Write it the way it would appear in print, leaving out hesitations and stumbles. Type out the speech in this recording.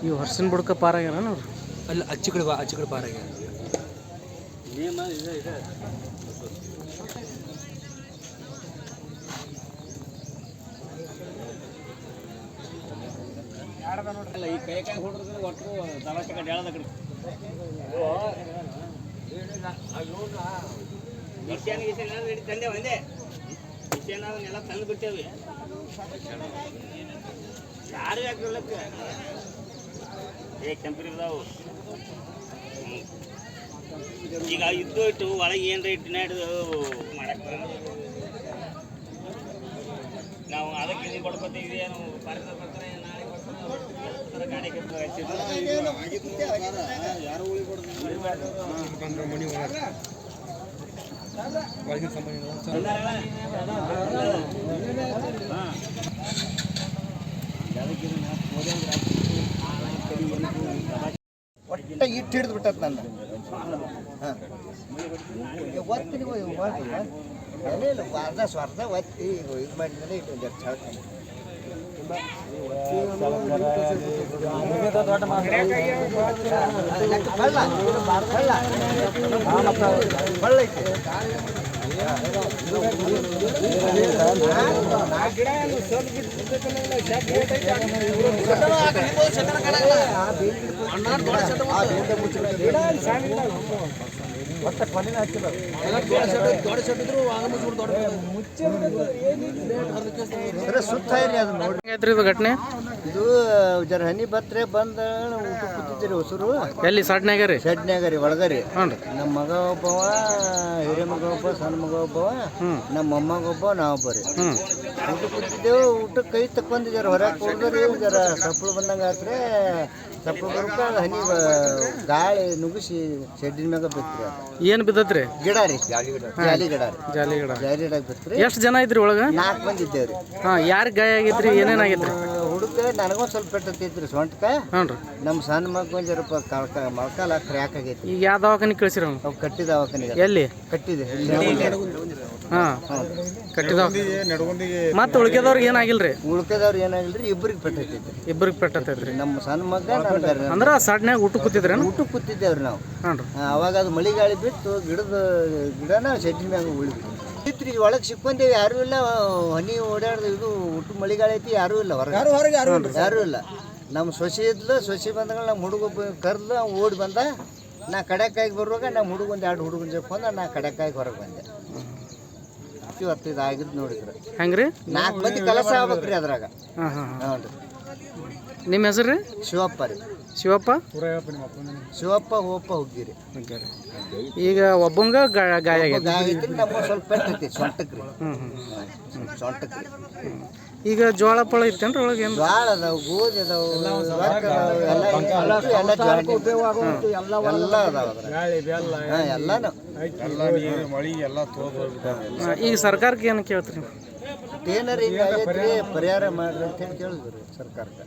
ಇವು ಹರ್ಸಿನ ಬುಡಕ ಪಾರಾಗ್ಯಾರ ನೋಡ್ರಿ. ಅಲ್ಲಿ ಅಚ್ಚಿ ಕಡೆ ಪಾರಾಗ್ಯಾರ. ಈ ಕೈ ಹೊಡೆದ್ರೆ ಒಟ್ಟು ದವಾಖಾನೆ ಕಡೆ ಹೇಳದ ಕಡೆ ತಂದೆ ಒಂದೇ ವಿಷಯನೆಲ್ಲ ತಂದು ಬಿಟ್ಟೇವಿ. ಯಾರು ಯಾಕೆ ಕಂಪನಿ ಇದಾವು. ಈಗ ಇದ್ದು ಇಟ್ಟು ಒಳಗೆ ಏನ್ರ ಇಟ್ಟು ಹಿಡಿದು ಮಾಡಕ್ಕೆ ನಾವು ಅದಕ್ಕೆ ಇದು ಕೊಡ್ಕೊತೀವಿ. ನಾವು ಪಾರ್ಸಲ್ ಬರ್ತಾರೆ, ನಾಳೆ ಬರ್ತಾರೆ, ಗಾಡಿ ಯಾರು ಉಳಿ ಕೊಡ್ತಾರೆ ಮನಿ ಒಟ್ಟ ಇಟ್ಟು ಹಿಡಿದು ಬಿಟ್ಟತ್ ನನ್ನ ಒತ್ತಿ ಅರ್ಧ ಸ್ವಾರ್ಧ ಒತ್ತಿ ಇದು ಮಾಡಿದ್ರೆ ಇಟ್ಟು ಸುತ್ತ ಇದು ಘಟನೆ. ಇದು ಜರ ಹನಿ ಬತ್ರೆ ಬಂದ ಊಟ ಕೂತಿದ್ದೀರಿ ಹೊಸರು. ಎಲ್ಲಿ ಸಡ್ನ್ಯಾಗ ರೀ? ಶೆಡ್ನ್ಯಾಗ ರೀ, ಒಳಗರಿ. ನಮ್ಮ ಮಗ ಒಬ್ಬವ, ಹಿರಿಯ ಮಗ ಒಬ್ಬ, ಸಣ್ಣ ಮಗ ಒಬ್ಬವ, ನಮ್ಮ ಮೊಮ್ಮಗ ಒಬ್ಬ, ನಾವೊಬ್ಬ ರೀ. ಊಟ ಕೂತಿದ್ದೇವು. ಊಟ ಕೈ ತಕ್ಕೊಂಡ್ ಜರ ಹೊರಗೆ ಹೋದ್ರಿ. ಜರ ಸಪ್ಪಳು ಬಂದಂಗೆ ಆತ್ರೆ. ಸಪ್ಪಳು ಬರ್ಕ ಹನಿ ಗಾಳಿ ನುಗ್ಗಿಸಿ ಶೆಡ್ಡಿನ ಮ್ಯಾಗ ಬಿತ್ರಿ. ಏನು ಬಿದ್ದತ್ರಿ? ಗಿಡ ರೀ, ಜಾಲಿ ಗಿಡ ರೀ. ಜಾಲಿ ಗಿಡ ಬಿತ್ರಿ. ಎಷ್ಟು ಜನ ಇದ್ರಿ ಒಳಗ? 4 ಮಂದಿ ಇದ್ದೇವ್ರಿ. ಯಾರು ಗಾಯ ಆಗೈತ್ರಿ? ಏನೇನಾಗೈತ್ರಿ? ಹುಡುಗ ನನಗೊಂದು ಸ್ವಲ್ಪ ಪೆಟ್ಟೈತ್ರಿ ಸೊಂಟಕ. ನಮ್ಮ ಸಣ್ಣ ಮಗ ಒಂದು ಜರ ಮೊಳಕಾಲ ಕ್ರ್ಯಾಕ್ ಆಗೈತಿ. ಈಗ ಯಾವ ದವಾಖಾನೆ ಕಳಿಸಿರ? ಅವು ಕಟ್ಟಿದ ದವಾಖಾನೆ. ಎಲ್ಲಿ ಕಟ್ಟಿದೆ? ಕಟ್ಟಿದ. ಮತ್ತೆ ಉಳ್ಕೆದವ್ರಿಗೆ ಏನಾಗಿಲ್ರಿ? ಉಳ್ಕೆದವ್ರು ಏನಾಗಿಲ್ರಿ, ಇಬ್ಬರಿಗೆ ಪೆಟ್ಟೈತಿ. ಇಬ್ಬರಿಗೆ ಪೆಟ್ಟೈತ್ರಿ. ನಮ್ಮ ಸಣ್ಣ ಮಗ ಅಂದ್ರ ಸಡ್ನ್ಯಾಗ ಊಟ ಕೂತಿದ್ರಿ? ಊಟ ಕೂತಿದ್ದೇವ್ರಿ ನಾವು. ಅವಾಗ ಅದು ಮಳಿ ಗಾಳಿ ಬಿತ್ತು, ಗಿಡನ ಶೆಡ್ಡಿನ ಮ್ಯಾಗ ಉಳಿದ್ವಿ. ಇತ್ರಿ ಒಳಗೆ ಸಿಕ್ಕೊಂಡೇವಿ. ಯಾರು ಇಲ್ಲ. ಹನಿ ಓಡಾಡ್ದು ಇದು ಊಟ ಮಳಿ ಗಾಳಿ ಐತಿ. ಯಾರು ಇಲ್ಲ ಹೊರಗೆ. ಯಾರು ಇಲ್ಲ. ನಮ್ಮ ಸೊಸೆ ಇದ್ಲು. ಸೊಸೆ ಬಂದಾಗ ನಮ್ಮ ಹುಡುಗ ಕರ್ದು ಓಡಿ ಬಂದ. ನಾ ಕಡೆಕಾಯಿಗೆ ಬರುವಾಗ ನಮ್ಮ ಹುಡುಗ ಒಂದು 2 ಹುಡುಗನ ಜಪ್ಕೊಂಡ ನಾ ಕಡೆಕಾಯಿಗೆ ಹೊರಗೆ ಬಂದೆ. ಇವತ್ತು ಇದಾಗಿದ್ದು ನೋಡಿದ್ರೆ ಹೆಂಗ್ರಿ? 4 ಮಂದಿ ಕೆಲಸ ಆಗ್ಬೇಕ್ರಿ ಅದ್ರಾಗ. ನಿಮ್ಮ ಹೆಸರು ರೀ? ಶಿವಪ್ಪ ರೀ. ಶಿವಪ್ಪ ಹೋಪ ಹುಗ್ಗಿರಿ. ಈಗ ಒಬ್ಬಂಗ ಗಾಯ ಆಗೈತಿ. ನಮ್ಮ ಸ್ವಲ್ಪ ಪೆಟ್ಟೈತಿ ಸೊಂಟಕ್ರಿ. ಸೊಂಟಕ್ರಿ. ಈಗ ಜೋಳ ಪಳ ಇತ್ತೇನ್ರಿ ಒಳಗೆ? ಜೋಳ ಅದಾವ, ಗೋಧಿ ಅದಾವ, ಈಗ ಸರ್ಕಾರಕ್ಕೆ ಏನು ಕೇಳ್ತೀರಿ? ಏನಾರ ಹಿಂಗೆ ಆಗೈತ್ರಿ, ಪರಿಹಾರ ಮಾಡ್ರಿ ಅಂತ ಹೇಳಿ ಕೇಳಿದ್ರಿ ಸರ್ಕಾರಕ್ಕೆ.